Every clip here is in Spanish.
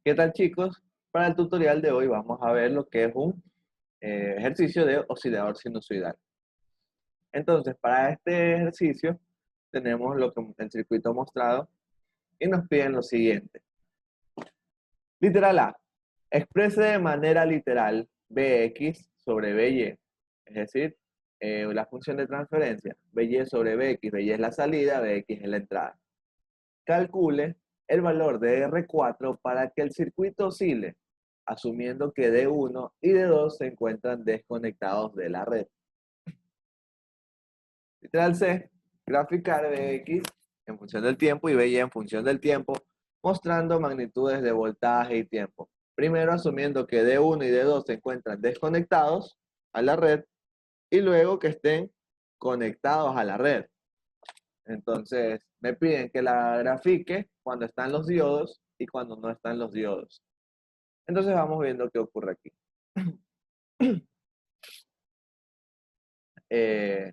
¿Qué tal, chicos? Para el tutorial de hoy vamos a ver lo que es un ejercicio de oscilador sinusoidal. Entonces, para este ejercicio tenemos el circuito mostrado y nos piden lo siguiente. Literal A. Exprese de manera literal Bx sobre By. Es decir, la función de transferencia. By sobre Bx. By es la salida, Bx es la entrada. Calcule el valor de R4 para que el circuito oscile, asumiendo que D1 y D2 se encuentran desconectados de la red. Literal C, graficar Bx en función del tiempo y By en función del tiempo, mostrando magnitudes de voltaje y tiempo. Primero asumiendo que D1 y D2 se encuentran desconectados a la red y luego que estén conectados a la red. Entonces, me piden que la grafique cuando están los diodos y cuando no están los diodos. Entonces, vamos viendo qué ocurre aquí. Eh,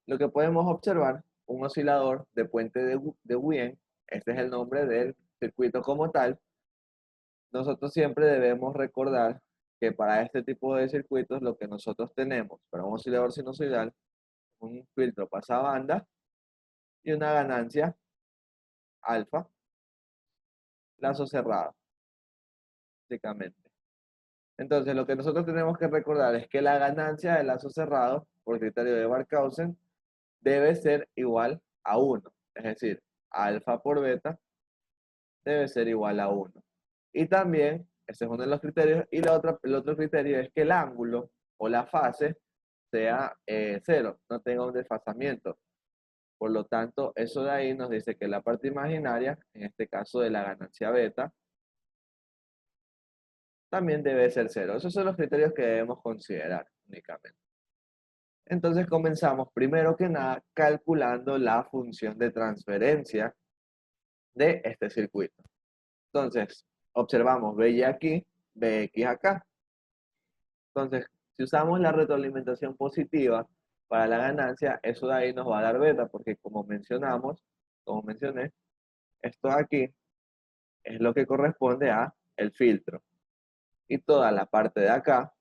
lo que podemos observar, un oscilador de puente de Wien, este es el nombre del circuito como tal. Nosotros siempre debemos recordar que para este tipo de circuitos lo que nosotros tenemos para un oscilador sinusoidal, un filtro pasabanda y una ganancia alfa, lazo cerrado, básicamente. Entonces, lo que nosotros tenemos que recordar es que la ganancia del lazo cerrado, por criterio de Barkhausen, debe ser igual a 1. Es decir, alfa por beta debe ser igual a 1. Y también, ese es uno de los criterios, y el otro criterio es que el ángulo o la fase sea 0, no tenga un desfasamiento. Por lo tanto, eso de ahí nos dice que la parte imaginaria, en este caso de la ganancia beta, también debe ser 0. Esos son los criterios que debemos considerar únicamente. Entonces comenzamos primero que nada calculando la función de transferencia de este circuito. Entonces, observamos By aquí, Bx acá. Entonces, si usamos la retroalimentación positiva para la ganancia, eso de ahí nos va a dar beta, porque como mencioné, esto aquí es lo que corresponde a el filtro. Y toda la parte de acá,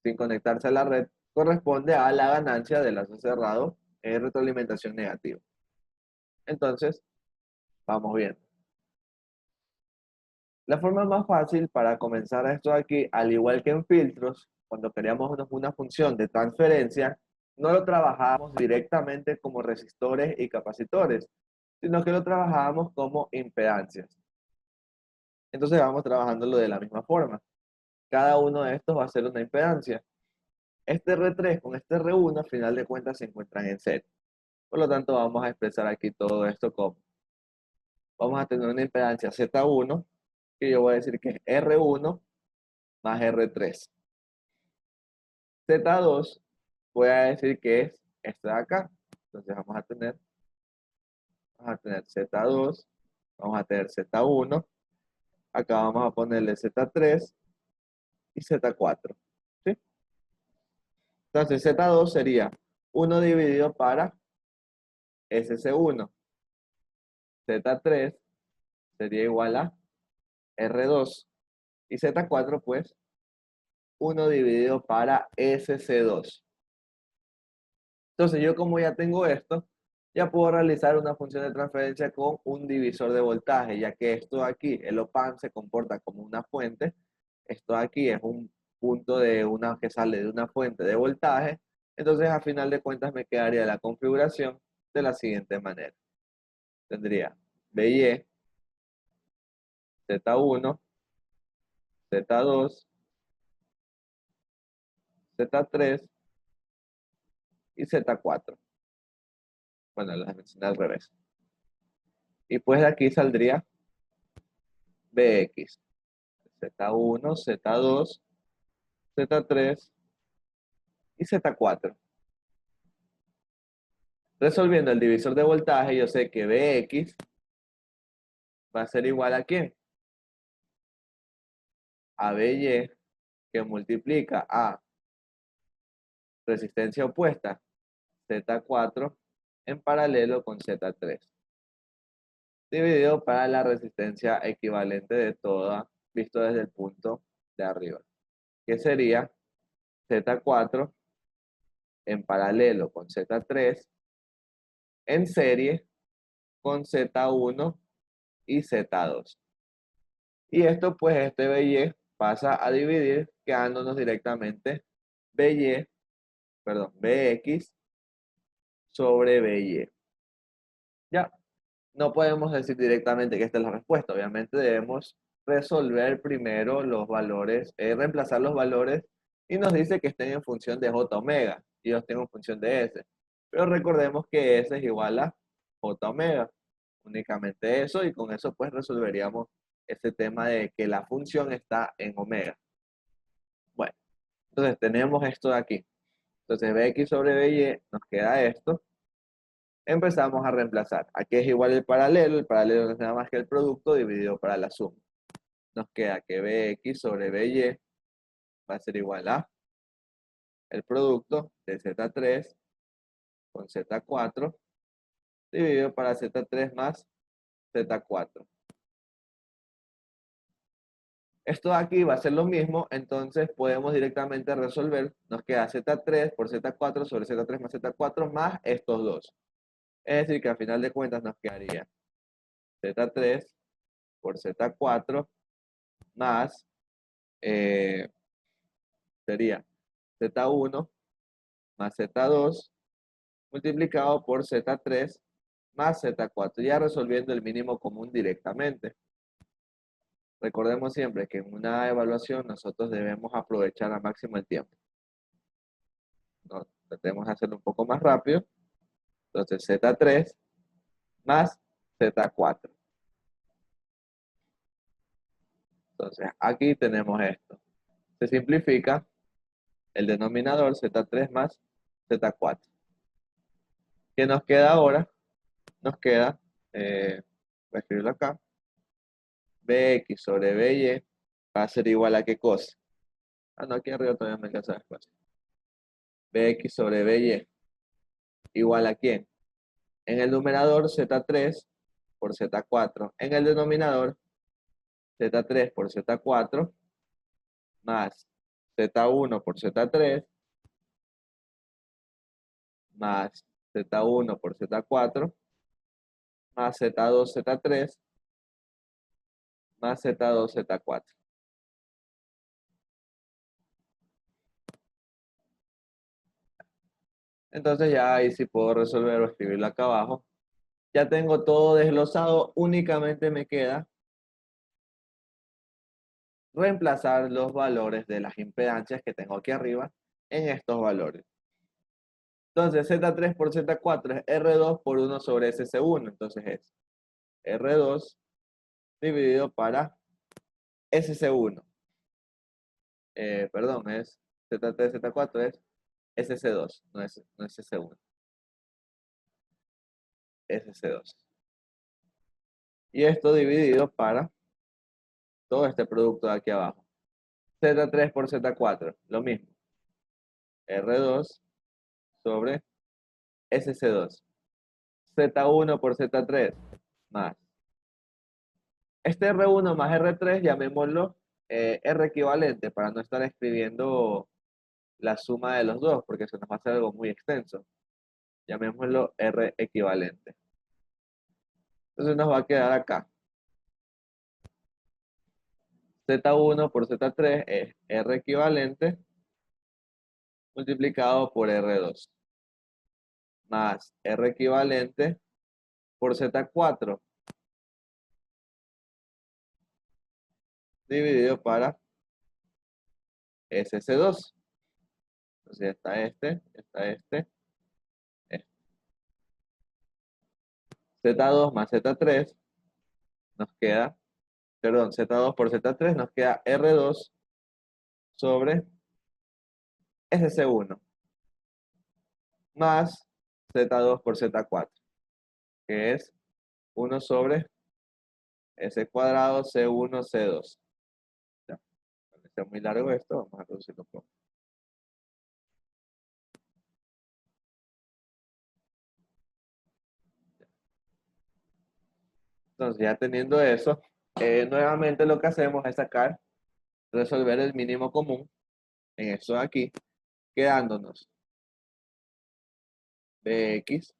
sin conectarse a la red, corresponde a la ganancia del lazo cerrado en retroalimentación negativa. Entonces, vamos viendo. La forma más fácil para comenzar esto aquí, al igual que en filtros, cuando queríamos una función de transferencia, no lo trabajábamos directamente como resistores y capacitores, sino que lo trabajábamos como impedancias. Entonces vamos trabajándolo de la misma forma. Cada uno de estos va a ser una impedancia. Este R3 con este R1, al final de cuentas, se encuentran en serie. Por lo tanto, vamos a expresar aquí todo esto como, vamos a tener una impedancia Z1, que yo voy a decir que es R1 más R3. Z2, voy a decir que es esta de acá. Entonces vamos a tener Z2, vamos a tener Z1, acá vamos a ponerle Z3 y Z4. ¿Sí? Entonces Z2 sería 1 dividido para SC1. Z3 sería igual a R2. Y Z4, pues, 1 dividido para SC2. Entonces yo como ya tengo esto, ya puedo realizar una función de transferencia con un divisor de voltaje, ya que esto aquí, el OPAMP se comporta como una fuente. Esto aquí es un punto que sale de una fuente de voltaje. Entonces a final de cuentas me quedaría la configuración de la siguiente manera. Tendría BY, Z1, Z2, Z3 y Z4. Bueno, las mencioné al revés. Y pues de aquí saldría Bx, Z1, Z2, Z3 y Z4. Resolviendo el divisor de voltaje, yo sé que Bx va a ser igual a ¿quién? A By, que multiplica a resistencia opuesta, Z4, en paralelo con Z3. dividido para la resistencia equivalente de toda, visto desde el punto de arriba, que sería Z4 en paralelo con Z3 en serie con Z1 y Z2. Y esto, pues, este BY pasa a dividir, quedándonos directamente BY, perdón, BX sobre BY. Ya, no podemos decir directamente que esta es la respuesta. Obviamente debemos resolver primero los valores, reemplazar los valores, y nos dice que estén en función de J omega y yo tengo en función de S. Pero recordemos que S es igual a J omega. Únicamente eso, y con eso pues resolveríamos ese tema de que la función está en omega. Bueno, entonces tenemos esto de aquí. Entonces Bx sobre By nos queda esto. Empezamos a reemplazar. Aquí es igual el paralelo no es nada más que el producto dividido para la suma. Nos queda que Bx sobre By va a ser igual a el producto de Z3 con Z4 dividido para Z3 más Z4. Esto de aquí va a ser lo mismo, entonces podemos directamente resolver. Nos queda Z3 por Z4 sobre Z3 más Z4 más estos dos. Es decir, que al final de cuentas nos quedaría Z3 por Z4 más, sería Z1 más Z2 multiplicado por Z3 más Z4, ya resolviendo el mínimo común directamente. Recordemos siempre que en una evaluación nosotros debemos aprovechar al máximo el tiempo. ¿No? Tratemos de hacerlo un poco más rápido. Entonces Z3 más Z4. Entonces aquí tenemos esto. Se simplifica el denominador Z3 más Z4. ¿Qué nos queda ahora? Nos queda, voy a escribirlo acá, Bx sobre By va a ser igual a ¿qué cosa? Ah, no, aquí arriba todavía me alcanza después. Bx sobre By igual a ¿quién? En el numerador Z3 por Z4. En el denominador Z3 por Z4 más Z1 por Z3 más Z1 por Z4 más Z2 Z3 más Z2 Z4. Entonces ya ahí sí puedo resolver o escribirlo acá abajo. Ya tengo todo desglosado, únicamente me queda reemplazar los valores de las impedancias que tengo aquí arriba en estos valores. Entonces Z3 por Z4 es R2 por 1 sobre SC1. Entonces es R2 dividido para SC1. Perdón, es Z3, Z4 es SC2, no es SC1. SC2. Y esto dividido para todo este producto de aquí abajo. Z3 por Z4, lo mismo. R2 sobre SC2. Z1 por Z3 más. Este R1 más R3, llamémoslo R equivalente para no estar escribiendo la suma de los dos, porque se nos va a hacer algo muy extenso. Llamémoslo R equivalente. Entonces nos va a quedar acá. Z1 por Z3 es R equivalente multiplicado por R2 más R equivalente por Z4 dividido para SC2. Entonces está este, este. Z2 más Z3 nos queda, perdón, Z2 por Z3 nos queda R2 sobre SC1 más Z2 por Z4, que es 1 sobre S cuadrado C1 C2. Ya, para sea muy largo esto, vamos a reducirlo un poco. Entonces, ya teniendo eso, nuevamente lo que hacemos es resolver el mínimo común en esto de aquí, quedándonos bx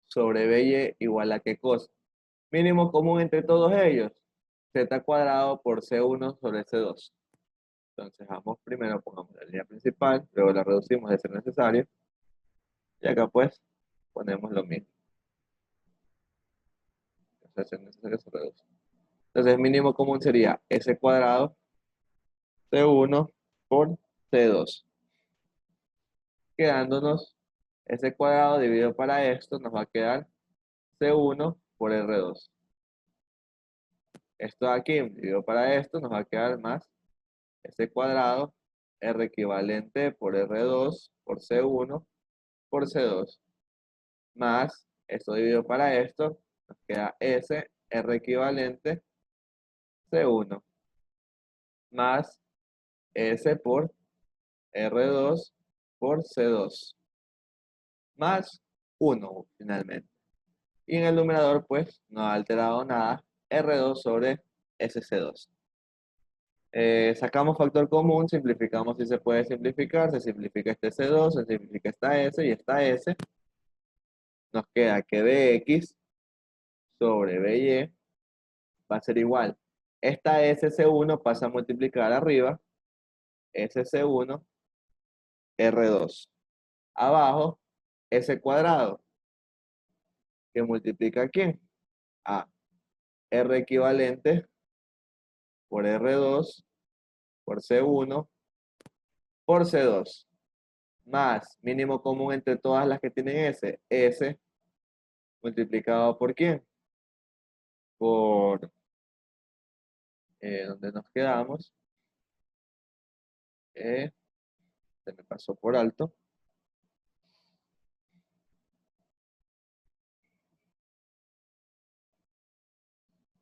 sobre by igual a qué cosa. Mínimo común entre todos ellos, z cuadrado por c1 sobre c2. Entonces, vamos primero, pongamos la línea principal, luego la reducimos de ser necesario, y acá pues ponemos lo mismo. O sea, necesario se reduce. Entonces, el mínimo común sería s cuadrado c1 por c2. Quedándonos s cuadrado dividido para esto, nos va a quedar c1 por r2. Esto de aquí dividido para esto, nos va a quedar más s cuadrado r equivalente por r2 por c1 por c2. Más esto dividido para esto, nos queda s r equivalente c1 más s por r2 por c2 más 1 finalmente. Y en el numerador pues no ha alterado nada, r2 sobre sc2. Sacamos factor común, simplificamos si se puede simplificar, se simplifica este c2, se simplifica esta s y esta s. Nos queda que bx sobre by va a ser igual. Esta sc1 pasa a multiplicar arriba, sc1, r2. Abajo, s cuadrado, que multiplica ¿a quién? A r equivalente por r2 por c1 por c2. Más mínimo común entre todas las que tienen s multiplicado por ¿quién? Por donde nos quedamos. Se me pasó por alto.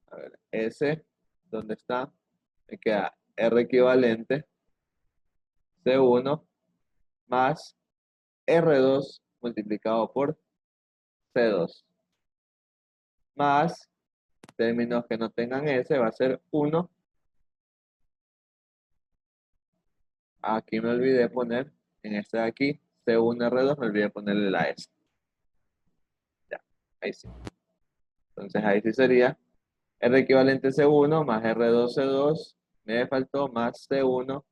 A ver, S, ¿dónde está? Me queda R equivalente C1 más R2 multiplicado por C2. Más términos que no tengan S va a ser 1. Aquí me olvidé poner, en este de aquí, C1R2, me olvidé ponerle la S. Ya, ahí sí. Entonces ahí sí sería R equivalente C1 más R2 C2, me faltó más C1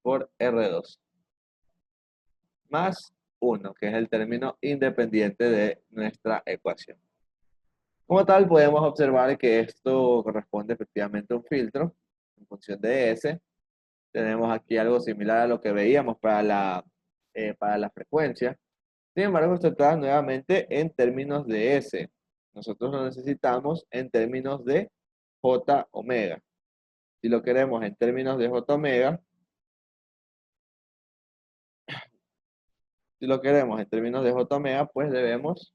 por R2. Más 1, que es el término independiente de nuestra ecuación. Como tal, podemos observar que esto corresponde efectivamente a un filtro en función de S. Tenemos aquí algo similar a lo que veíamos para la frecuencia. Sin embargo, esto está nuevamente en términos de S. Nosotros lo necesitamos en términos de J omega. Si lo queremos en términos de J omega, pues debemos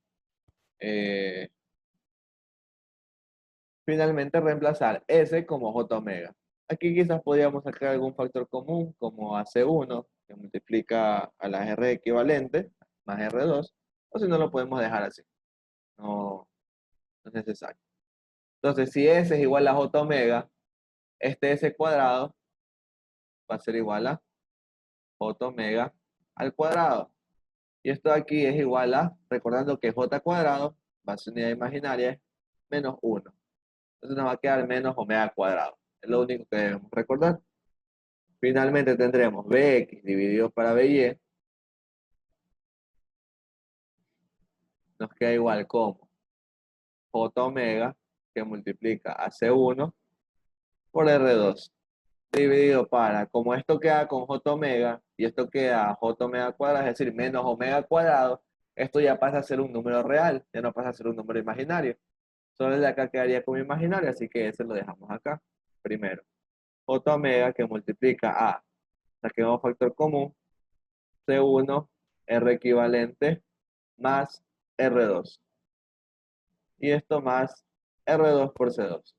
finalmente reemplazar S como J omega. Aquí quizás podríamos sacar algún factor común como AC1, que multiplica a las R equivalentes, más R2, o si no lo podemos dejar así. No, no es necesario. Entonces, si S es igual a J omega, este S cuadrado va a ser igual a J omega al cuadrado. Y esto de aquí es igual a, recordando que J cuadrado va a ser unidad imaginaria, es menos 1. Entonces nos va a quedar menos omega cuadrado. Es lo único que debemos recordar. Finalmente tendremos Bx dividido para By. Nos queda igual como J omega que multiplica a C1 por R2. Dividido para, como esto queda con J omega y esto queda J omega cuadrado, es decir, menos omega cuadrado, esto ya pasa a ser un número real, ya no pasa a ser un número imaginario. Solo el de acá quedaría como imaginario, así que ese lo dejamos acá. Primero, J omega que multiplica a, saquemos factor común, C1, R equivalente, más R2. Y esto más R2 por C2.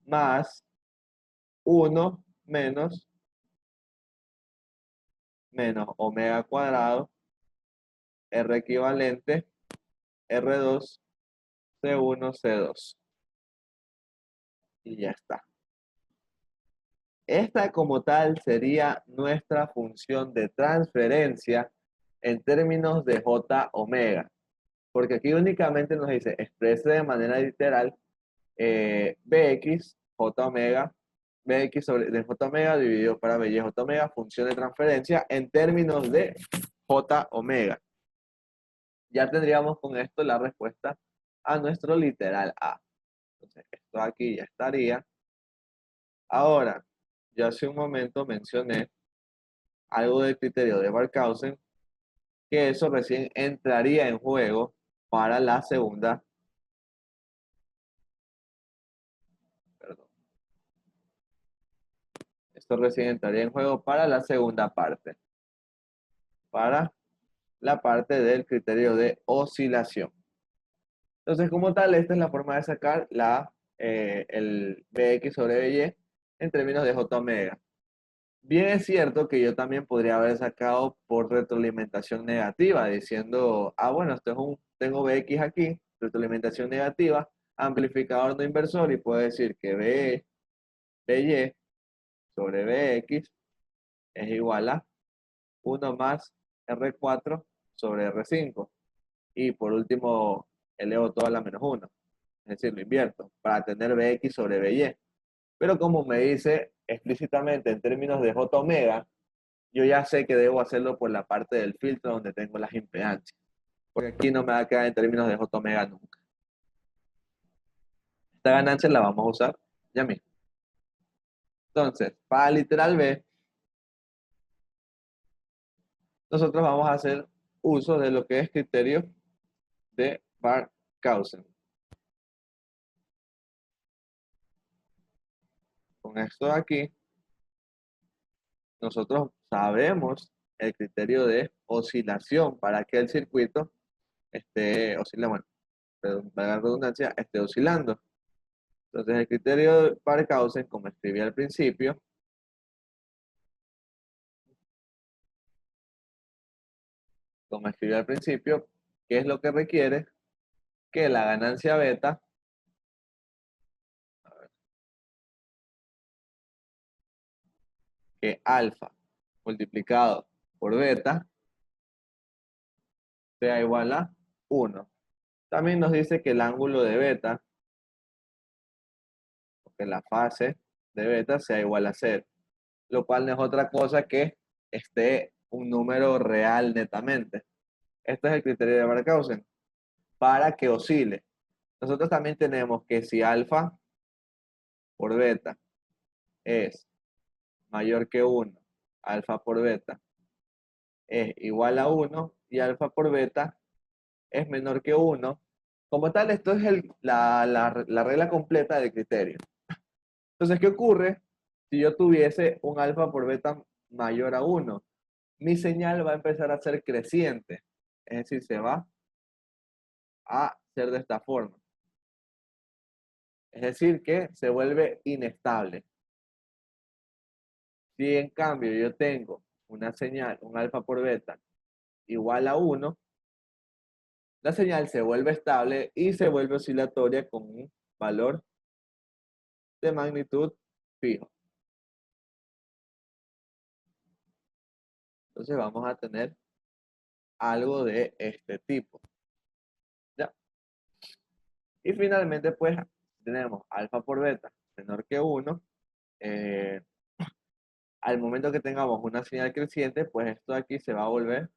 Más 1 menos omega cuadrado, R equivalente, R2 C1, C2. Y ya está. Esta como tal sería nuestra función de transferencia en términos de J omega. Porque aquí únicamente nos dice exprese de manera literal Bx, J omega, Bx sobre de J omega dividido para By J omega, función de transferencia en términos de J omega. Ya tendríamos con esto la respuesta a nuestro literal A. Entonces, esto aquí ya estaría. Ahora, yo hace un momento mencioné algo del criterio de Barkhausen, que eso recién entraría en juego para la segunda, perdón, esto recién entraría en juego para la segunda parte, para la parte del criterio de oscilación. Entonces, como tal, esta es la forma de sacar el Bx sobre By en términos de J omega. Bien es cierto que yo también podría haber sacado por retroalimentación negativa, diciendo, bueno, tengo Bx aquí, retroalimentación negativa, amplificador no inversor, y puedo decir que By sobre Bx es igual a 1 más R4 sobre R5. Y por último, elevo todo a la menos 1. Es decir, lo invierto para tener Bx sobre By. Pero como me dice explícitamente en términos de J omega, yo ya sé que debo hacerlo por la parte del filtro donde tengo las impedancias. Porque aquí no me va a quedar en términos de J omega nunca. Esta ganancia la vamos a usar ya mismo. Entonces, para literal B, nosotros vamos a hacer uso de lo que es criterio de Barkhausen. Con esto de aquí, nosotros sabemos el criterio de oscilación para que el circuito esté oscilando, bueno, para la redundancia, esté oscilando. Entonces, el criterio de Barkhausen, como escribí al principio, ¿qué es lo que requiere? Que la ganancia beta, que alfa multiplicado por beta, sea igual a 1. También nos dice que el ángulo de beta, que la fase de beta sea igual a 0, lo cual no es otra cosa que esté un número real netamente. Este es el criterio de Barkhausen para que oscile. Nosotros también tenemos que si alfa por beta es mayor que 1, alfa por beta es igual a 1 y alfa por beta es menor que 1. Como tal, esto es la regla completa del criterio. Entonces, ¿qué ocurre si yo tuviese un alfa por beta mayor a 1? Mi señal va a empezar a ser creciente, es decir, se va a hacer de esta forma. Es decir, que se vuelve inestable. Si en cambio yo tengo una señal, un alfa por beta igual a 1, la señal se vuelve estable y se vuelve oscilatoria con un valor de magnitud fijo. Entonces vamos a tener algo de este tipo. ¿Ya? Y finalmente, pues, tenemos alfa por beta menor que 1. Al momento que tengamos una señal creciente, pues esto de aquí se va a volver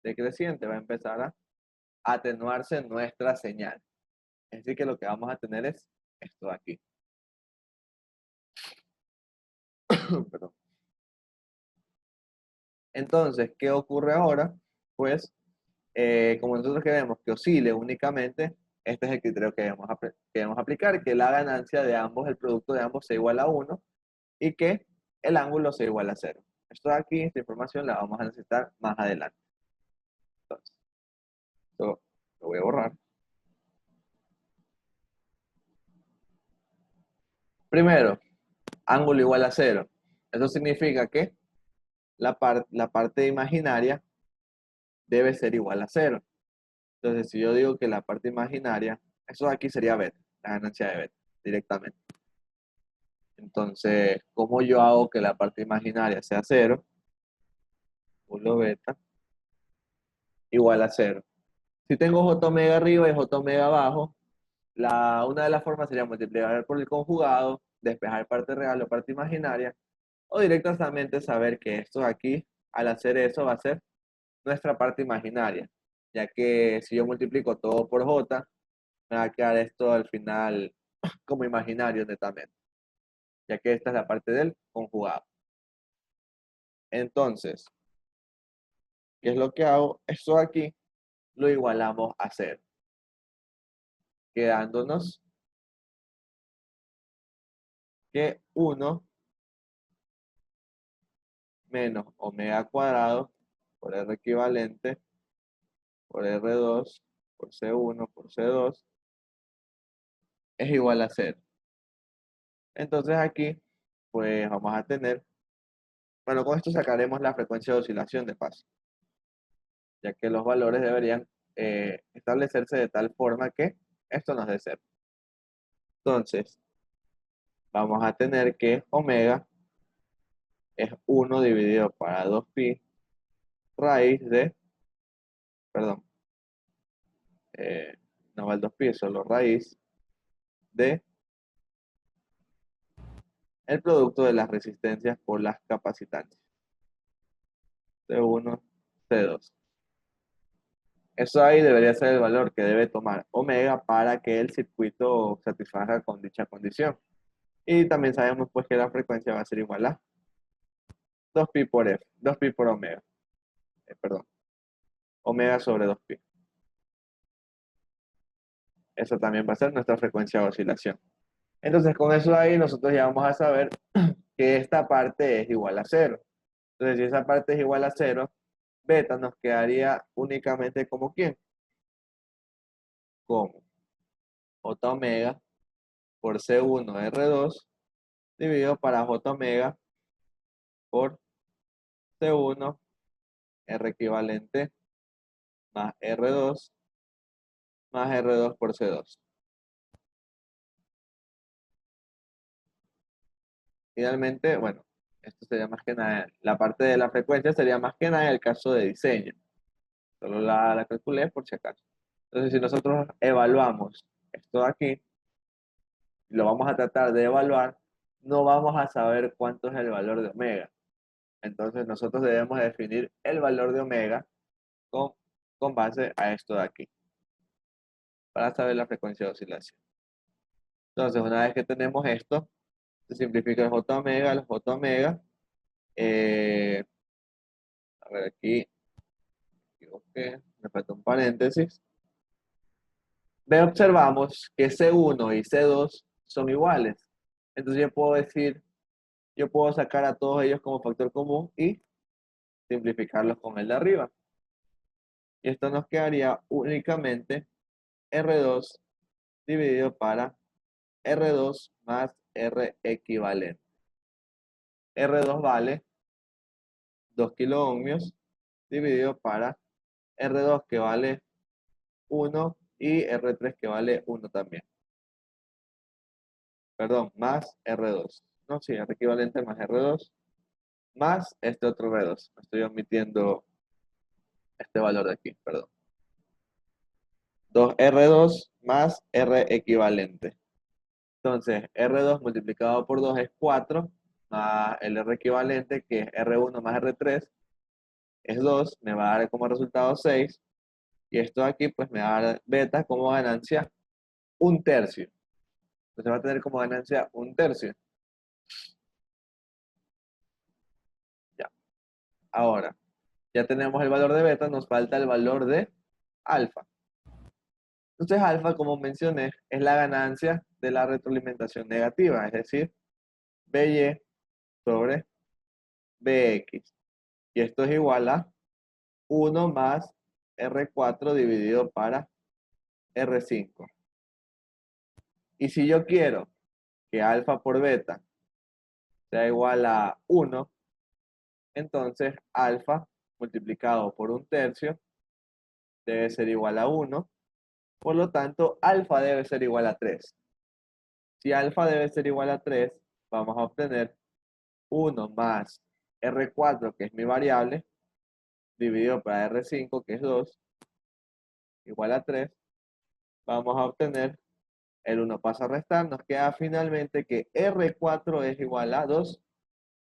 decreciente, va a empezar a atenuarse nuestra señal. Es decir, que lo que vamos a tener es esto de aquí. Perdón. Entonces, ¿qué ocurre ahora? Pues, como nosotros queremos que oscile únicamente, este es el criterio que debemos aplicar, que la ganancia de ambos, el producto de ambos sea igual a 1 y que el ángulo sea igual a 0. Esto de aquí, esta información la vamos a necesitar más adelante. Entonces, esto lo voy a borrar. Primero, ángulo igual a 0. Eso significa que la parte imaginaria debe ser igual a 0. Entonces, si yo digo que la parte imaginaria Eso de aquí sería beta, la ganancia de beta, directamente. Entonces, ¿cómo yo hago que la parte imaginaria sea cero? Módulo beta igual a cero. Si tengo J omega arriba y J omega abajo, una de las formas sería multiplicar por el conjugado, despejar parte real o parte imaginaria, o directamente saber que esto de aquí, al hacer eso, va a ser nuestra parte imaginaria, ya que si yo multiplico todo por J, me va a quedar esto al final como imaginario netamente, ya que esta es la parte del conjugado. Entonces, ¿qué es lo que hago? Esto de aquí lo igualamos a cero, quedándonos que 1 menos omega cuadrado por R equivalente por R2 por C1 por C2 es igual a cero. Entonces aquí, pues vamos a tener, bueno, con esto sacaremos la frecuencia de oscilación de paso, ya que los valores deberían establecerse de tal forma que esto nos dé cero. Entonces, vamos a tener que omega es 1 dividido para 2pi raíz de, perdón, no va el 2pi, es solo raíz de el producto de las resistencias por las capacitantes. C1, C2. Eso ahí debería ser el valor que debe tomar omega para que el circuito satisfaga con dicha condición. Y también sabemos pues que la frecuencia va a ser igual a 2pi por F, 2pi por omega. Perdón, omega sobre 2pi. Eso también va a ser nuestra frecuencia de oscilación. Entonces con eso ahí nosotros ya vamos a saber que esta parte es igual a cero. Entonces si esa parte es igual a cero, beta nos quedaría únicamente como ¿quién? Como J omega por C1 R2 dividido para J omega por C1 R equivalente más R2 más R2 por C2. Finalmente, bueno, esto sería más que nada, la parte de la frecuencia sería más que nada en el caso de diseño. Solo la calculé por si acaso. Entonces, si nosotros evaluamos esto de aquí, lo vamos a tratar de evaluar, no vamos a saber cuánto es el valor de omega. Entonces, nosotros debemos definir el valor de omega con, con base a esto de aquí, para saber la frecuencia de oscilación. Entonces, una vez que tenemos esto, se simplifica el J omega. eh, a ver, aquí, equivoqué, me falta un paréntesis. Observamos que C1 y C2 son iguales. Entonces yo puedo decir, yo puedo sacar a todos ellos como factor común y simplificarlos con el de arriba. Y esto nos quedaría únicamente R2 dividido para R2 más R equivalente. R2 vale 2 kiloohmios dividido para R2 que vale 1 y R3 que vale 1 también. Perdón, más R2. No, sí, R equivalente más R2 más este otro R2. Estoy omitiendo este valor de aquí, perdón. 2R2 más R equivalente. Entonces, R2 multiplicado por 2 es 4, más el R equivalente, que es R1 más R3, es 2, me va a dar como resultado 6, y esto de aquí pues me va a dar beta como ganancia 1/3. Entonces va a tener como ganancia 1/3. Ya. Ahora, ya tenemos el valor de beta, nos falta el valor de alfa. Entonces, alfa, como mencioné, es la ganancia de la retroalimentación negativa, es decir, BY sobre BX. Y esto es igual a 1 más R4 dividido para R5. Y si yo quiero que alfa por beta sea igual a 1, entonces alfa multiplicado por 1/3 debe ser igual a 1 Por lo tanto, alfa debe ser igual a 3. Si alfa debe ser igual a 3, vamos a obtener 1 más R4, que es mi variable, dividido por R5, que es 2, igual a 3. Vamos a obtener, el 1 pasa a restar, nos queda finalmente que R4 es igual a 2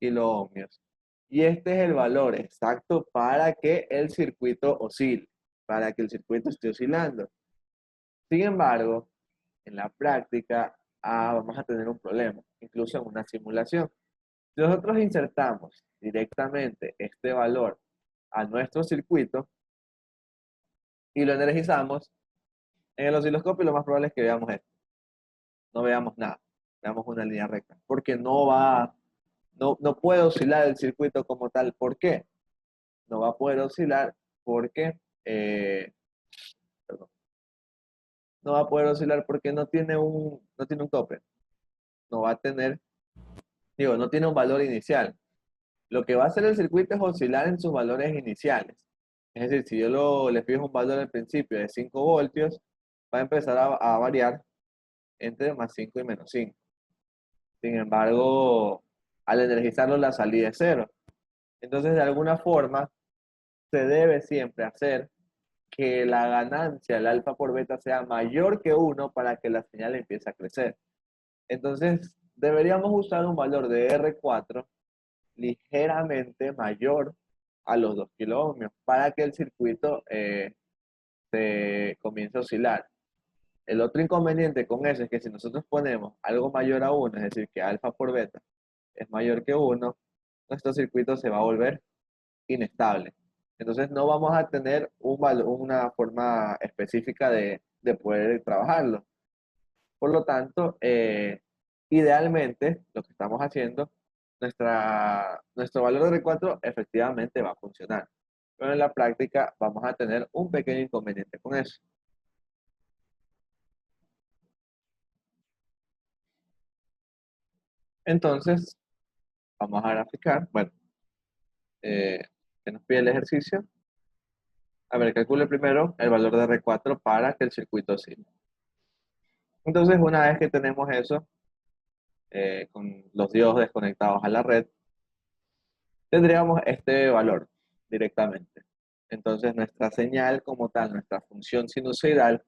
kiloohmios. Y este es el valor exacto para que el circuito oscile, para que el circuito esté oscilando. Sin embargo, en la práctica vamos a tener un problema, incluso en una simulación. Si nosotros insertamos directamente este valor a nuestro circuito y lo energizamos, en el osciloscopio lo más probable es que veamos esto. No veamos nada, veamos una línea recta, porque no puede oscilar el circuito como tal. ¿Por qué? No va a poder oscilar porque, perdón, no va a poder oscilar porque no tiene un tope, no va a tener, digo, no tiene un valor inicial. Lo que va a hacer el circuito es oscilar en sus valores iniciales. Es decir, si yo le fijo un valor al principio de 5 voltios, va a empezar a variar entre más 5 y menos 5. Sin embargo, al energizarlo la salida es cero. Entonces, de alguna forma, se debe siempre hacer que la ganancia, el alfa por beta, sea mayor que 1 para que la señal empiece a crecer. Entonces, deberíamos usar un valor de R4 ligeramente mayor a los 2 kiloohmios para que el circuito se comience a oscilar. El otro inconveniente con eso es que si nosotros ponemos algo mayor a 1, es decir, que alfa por beta es mayor que 1, nuestro circuito se va a volver inestable. Entonces no vamos a tener una forma específica de poder trabajarlo. Por lo tanto, idealmente lo que estamos haciendo, nuestro valor de R4 efectivamente va a funcionar. Pero en la práctica vamos a tener un pequeño inconveniente con eso. Entonces, vamos a graficar. Bueno, que nos pide el ejercicio. A ver, calcule primero el valor de R4 para que el circuito oscile. Entonces, una vez que tenemos eso, con los diodos desconectados a la red, tendríamos este valor directamente. Entonces, nuestra señal como tal, nuestra función sinusoidal,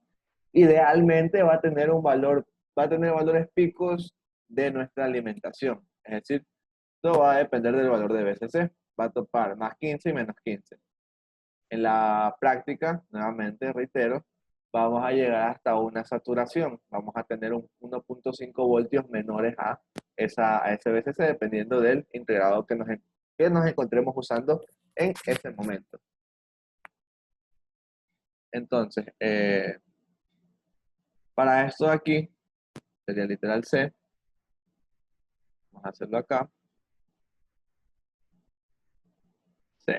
idealmente va a tener valores picos de nuestra alimentación. Es decir, todo va a depender del valor de BCC. Va a topar más 15 y menos 15. En la práctica, nuevamente reitero, vamos a llegar hasta una saturación. Vamos a tener 1.5 voltios menores a ese BCC, dependiendo del integrado que nos encontremos usando en ese momento. Entonces, para esto de aquí, sería literal C. Vamos a hacerlo acá. C.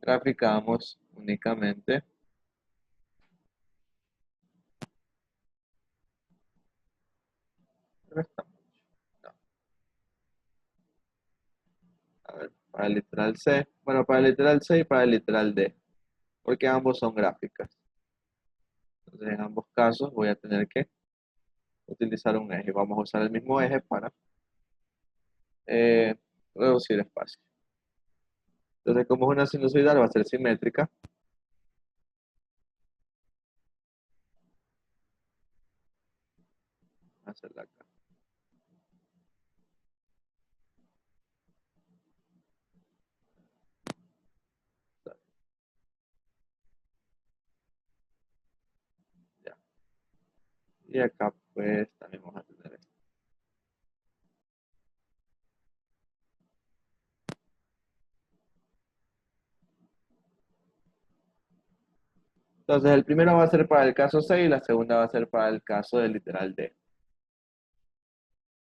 Graficamos únicamente. No, a ver, para el literal C. Bueno, para el literal C y para el literal D. Porque ambos son gráficas. Entonces, en ambos casos voy a tener que utilizar un eje. Vamos a usar el mismo eje para eh, reducir espacio. Entonces, como es una sinusoidal, va a ser simétrica. Vamos a hacerla acá. Ya. Y acá, pues, también vamos a tener esto. Entonces, el primero va a ser para el caso C y la segunda va a ser para el caso del literal D.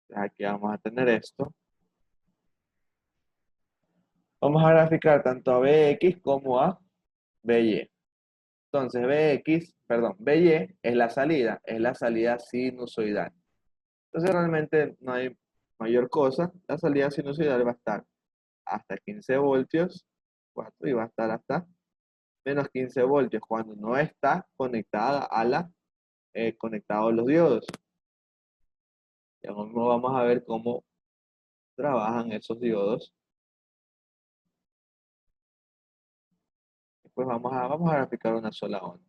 Entonces, aquí vamos a tener esto. Vamos a graficar tanto a BX como a BY. Entonces, BY es la salida sinusoidal. Entonces, realmente no hay mayor cosa. La salida sinusoidal va a estar hasta 15 voltios, 4, y va a estar hasta menos 15 voltios cuando no está conectada a conectados los diodos. Ya mismo vamos a ver cómo trabajan esos diodos. Pues vamos a graficar una sola onda.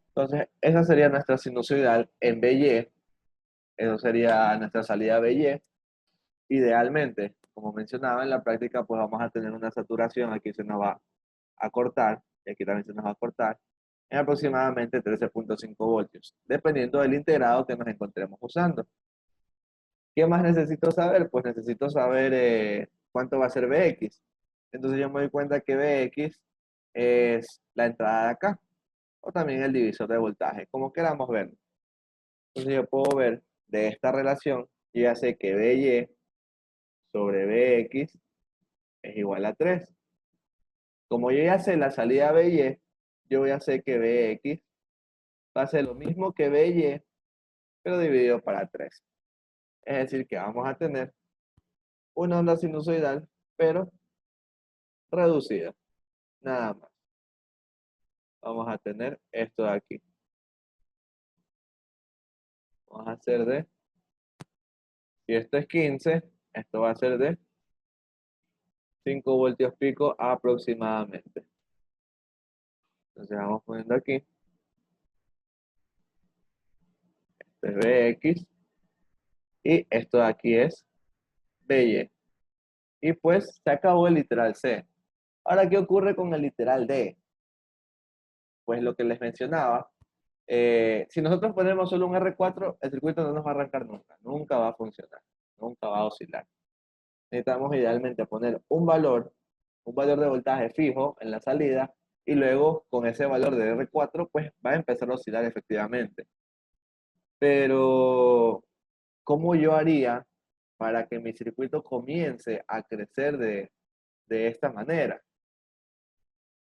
Entonces, esa sería nuestra sinusoidal en BY. Eso sería nuestra salida BY. Idealmente, como mencionaba en la práctica, pues vamos a tener una saturación. Aquí se nos va a cortar, y aquí también se nos va a cortar, en aproximadamente 13.5 voltios, dependiendo del integrado que nos encontremos usando. ¿Qué más necesito saber? Pues necesito saber cuánto va a ser Bx. Entonces yo me doy cuenta que Bx es la entrada de acá, o también el divisor de voltaje, como queramos verlo. Entonces yo puedo ver de esta relación, yo ya sé que By sobre Bx es igual a 3. Como yo ya sé la salida By, yo voy a hacer que Bx va a ser lo mismo que By, pero dividido para 3. Es decir, que vamos a tener una onda sinusoidal, pero reducida. Nada más. Vamos a tener esto de aquí. Vamos a hacer si esto es 15, esto va a ser de 5 voltios pico aproximadamente. Entonces vamos poniendo aquí. Este es Bx. Y esto de aquí es By. Y pues se acabó el literal C. Ahora, ¿qué ocurre con el literal D? Pues lo que les mencionaba, si nosotros ponemos solo un R4, el circuito no nos va a arrancar nunca, nunca va a funcionar, nunca va a oscilar. Necesitamos idealmente poner un valor de voltaje fijo en la salida, y luego con ese valor de R4, pues va a empezar a oscilar efectivamente. Pero, ¿cómo yo haría para que mi circuito comience a crecer de esta manera?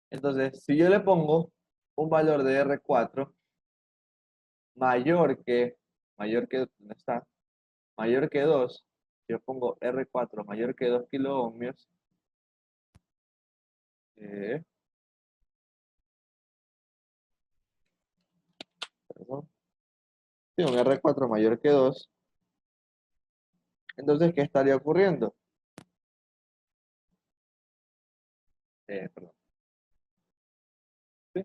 Entonces, si yo le pongo un valor de R4 ¿dónde está? Mayor que 2, yo pongo R4 mayor que 2 kiloohmios, eh, perdón, sí, un R4 mayor que 2, entonces, ¿qué estaría ocurriendo? Perdón, ¿sí?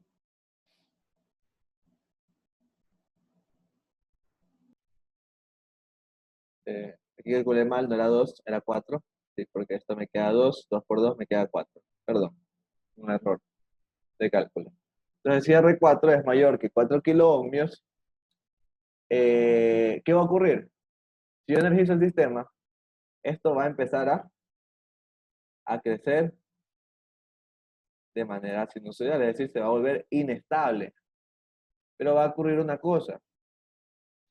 Aquí calculé mal, no era 2, era 4, sí, porque esto me queda 2, 2 por 2 me queda 4, perdón, un error de cálculo. Entonces, si R4 es mayor que 4 kiloohmios, ¿qué va a ocurrir? Si yo energizo el sistema, esto va a empezar a crecer de manera sinusoidal, es decir, se va a volver inestable. Pero va a ocurrir una cosa.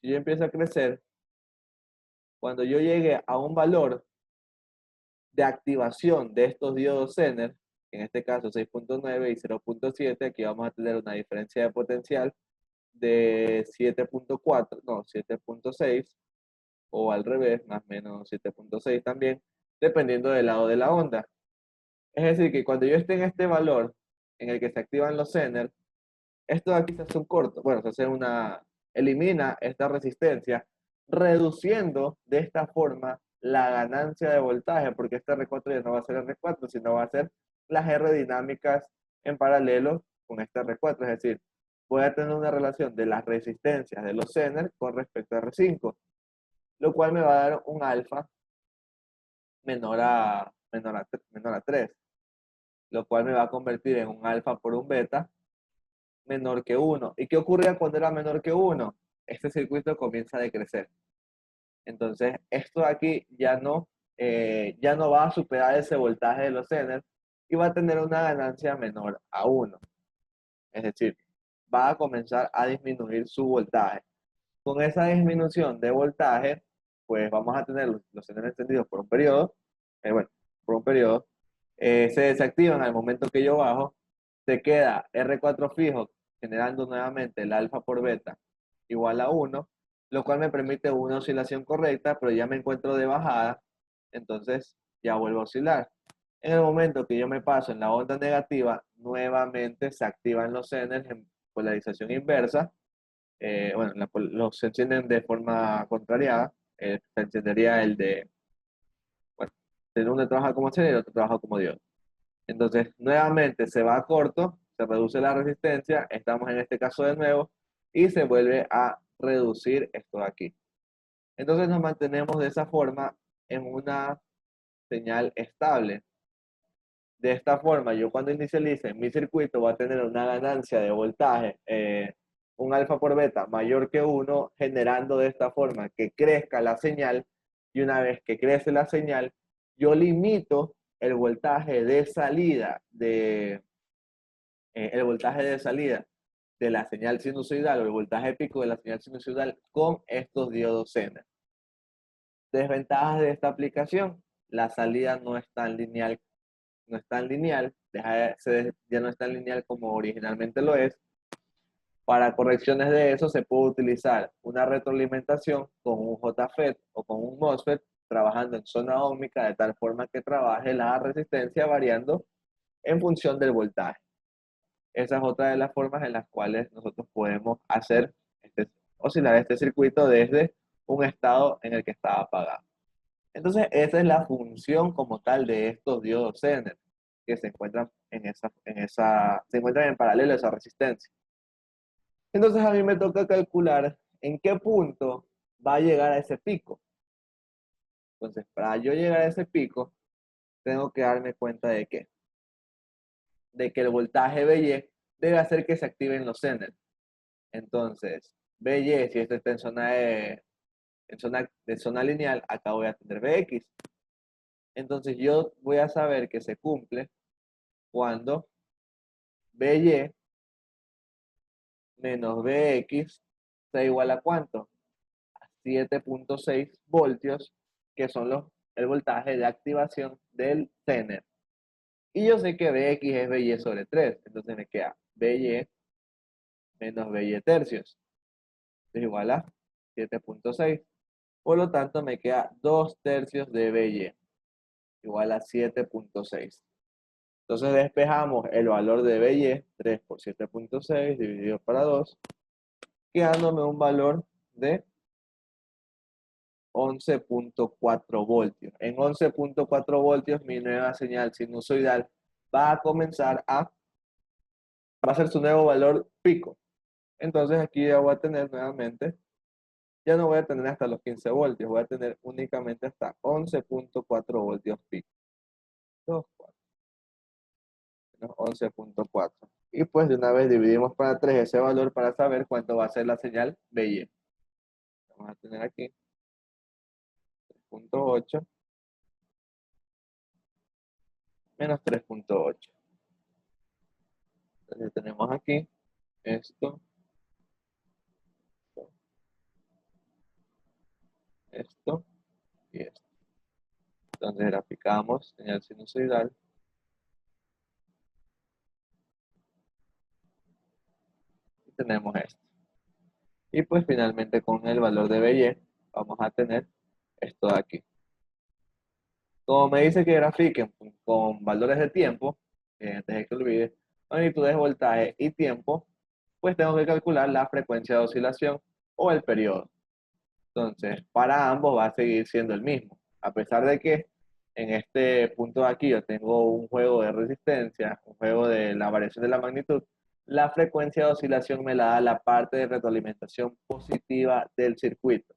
Si yo empiezo a crecer, cuando yo llegue a un valor de activación de estos diodos Zener, en este caso 6.9 y 0.7, aquí vamos a tener una diferencia de potencial de 7.4, no, 7.6, o al revés, más o menos 7.6 también, dependiendo del lado de la onda. Es decir, que cuando yo esté en este valor en el que se activan los Zener, esto de aquí se hace un corto, bueno, se hace elimina esta resistencia, reduciendo de esta forma la ganancia de voltaje, porque este R4 ya no va a ser R4, sino va a ser las R dinámicas en paralelo con este R4, es decir, voy a tener una relación de las resistencias de los Zener con respecto a R5, lo cual me va a dar un alfa menor a 3, lo cual me va a convertir en un alfa por un beta menor que 1. ¿Y qué ocurría cuando era menor que 1? Este circuito comienza a decrecer. Entonces, esto de aquí ya no va a superar ese voltaje de los Zener y va a tener una ganancia menor a 1. Es decir, va a comenzar a disminuir su voltaje. Con esa disminución de voltaje, pues vamos a tener los Zener encendidos por un periodo, bueno, por un periodo, se desactivan al momento que yo bajo, se queda R4 fijo, generando nuevamente el alfa por beta igual a 1, lo cual me permite una oscilación correcta, pero ya me encuentro de bajada, entonces ya vuelvo a oscilar. En el momento que yo me paso en la onda negativa, nuevamente se activan los Zeners en polarización inversa. Bueno, los se encienden de forma contrariada. Se encendería el de, bueno, el uno trabaja como Zener y el otro trabaja como diodo. Entonces, nuevamente se va a corto, se reduce la resistencia, estamos en este caso de nuevo, y se vuelve a reducir esto de aquí. Entonces nos mantenemos de esa forma en una señal estable. De esta forma, yo cuando inicialice mi circuito voy a tener una ganancia de voltaje, un alfa por beta mayor que 1, generando de esta forma que crezca la señal, y una vez que crece la señal, yo limito el voltaje de salida de la señal sinusoidal o el voltaje pico de la señal sinusoidal con estos diodos Zener. Desventajas de esta aplicación: la salida no es tan lineal, ya no es tan lineal como originalmente lo es. Para correcciones de eso se puede utilizar una retroalimentación con un JFET o con un MOSFET trabajando en zona óhmica de tal forma que trabaje la resistencia variando en función del voltaje. Esa es otra de las formas en las cuales nosotros podemos oscilar este circuito desde un estado en el que estaba apagado. Entonces, esa es la función como tal de estos diodos Zener, que se encuentran se encuentran en paralelo a esa resistencia. Entonces, a mí me toca calcular en qué punto va a llegar a ese pico. Entonces, para yo llegar a ese pico, tengo que darme cuenta de qué. De que el voltaje BY debe hacer que se activen los Zener. Entonces, BY, si esto está en zona lineal, acá voy a tener BX. Entonces, yo voy a saber que se cumple cuando BY menos BX sea igual a ¿cuánto? A 7.6 voltios, que son el voltaje de activación del Zener. Y yo sé que BX es BY sobre 3, entonces me queda BY menos BY tercios, es igual a 7.6. Por lo tanto, me queda 2 tercios de BY, igual a 7.6. Entonces despejamos el valor de BY, 3 por 7.6 dividido para 2, quedándome un valor de 11.4 voltios. En 11.4 voltios, mi nueva señal sinusoidal va a comenzar va a ser su nuevo valor pico. Entonces aquí ya voy a tener nuevamente, ya no voy a tener hasta los 15 voltios, voy a tener únicamente hasta 11.4 voltios pico. 11.4. Y pues de una vez dividimos para 3 ese valor para saber cuánto va a ser la señal BY. Vamos a tener aquí 3.8 menos 3.8. Entonces tenemos aquí esto, esto y esto. Entonces graficamos señal sinusoidal. Y tenemos esto. Y pues finalmente con el valor de BY vamos a tener esto de aquí. Como me dice que grafiquen con valores de tiempo, antes de que olvide, magnitudes de voltaje y tiempo, pues tengo que calcular la frecuencia de oscilación o el periodo. Entonces, para ambos va a seguir siendo el mismo. A pesar de que en este punto de aquí yo tengo un juego de resistencia, un juego de la variación de la magnitud, la frecuencia de oscilación me la da la parte de retroalimentación positiva del circuito.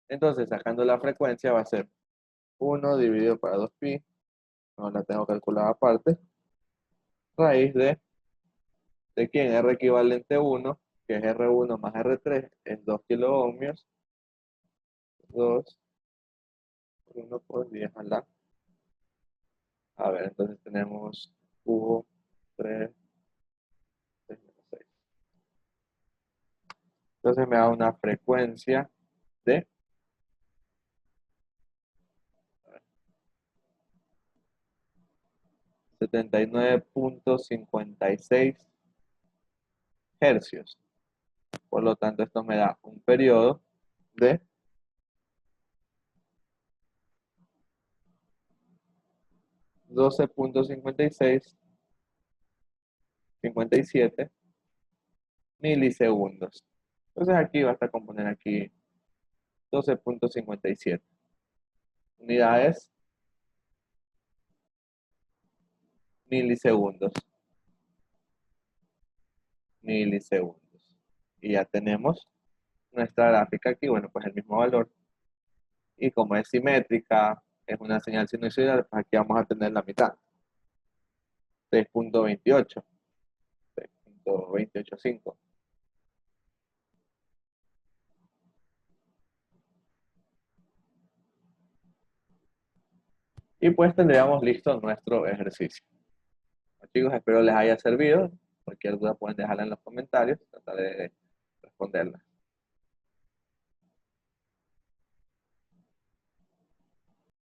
Entonces, sacando la frecuencia va a ser 1 dividido para 2pi, no la tengo calculada aparte, raíz ¿de quién? R equivalente 1, que es R1 más R3, es 2 kilo ohmios, 2, 1 por 10 a la. A ver, entonces tenemos cubo 3, 6, 6. Entonces me da una frecuencia de 79.56 hercios. Por lo tanto, esto me da un periodo de 12.5657 milisegundos. Entonces aquí basta con poner aquí 12.57 unidades milisegundos. Milisegundos. Y ya tenemos nuestra gráfica aquí, bueno, pues el mismo valor. Y como es simétrica, es una señal sinusoidal, pues aquí vamos a tener la mitad. 6.28. 6.285. Y pues tendríamos listo nuestro ejercicio. Bueno, chicos, espero les haya servido. Cualquier duda pueden dejarla en los comentarios. Trataré de responderla.